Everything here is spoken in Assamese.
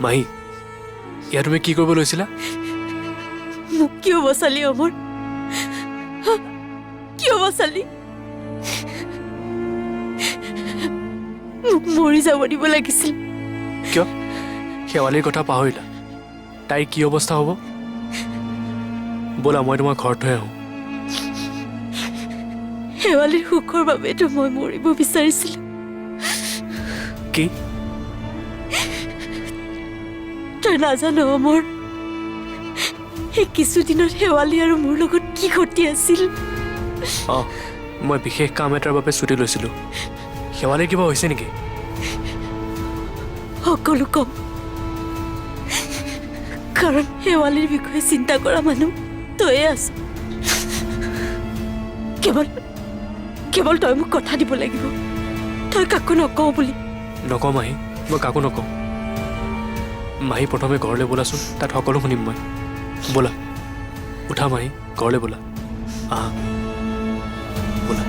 মাহী ইয়াত তুমি কি কৰিব লৈছিলা? মোক কিয় বচালি অমৰ? কিয় বচালি? মোক মৰি যাব দিব লাগিছিল। কিয়? শেৱালিৰ কথা পাহৰিলা? তাইৰ কি অৱস্থা হ'ব? ব'লা মই তোমাৰ ঘৰত থৈ আহোঁ। শেৱালিৰ সুখৰ বাবেতো মই মৰিব বিচাৰিছিলো। কি? তই নাজানো অমৰ, সেই কিছুদিনত শেৱালি আৰু মোৰ লগত কি ঘটি আছিল। অঁ, মই বিশেষ কাম এটাৰ বাবে ছুটি লৈছিলোঁ। শেৱালিৰ কিবা হৈছে নেকি? সকলো কম, কাৰণ শেৱালিৰ বিষয়ে চিন্তা কৰা মানুহ তয়ে আছ। কেৱল তই মোক কথা দিব লাগিব, তই কাকো নকওঁ বুলি। নকওঁ মাহী, মই কাকো নকওঁ। মাহী প্ৰথমে ঘৰলৈ ব'লাচোন, তাত সকলো শুনিম মই। ব'লা উঠা মাহী, ঘৰলৈ ব'লা। আহা ব'লা।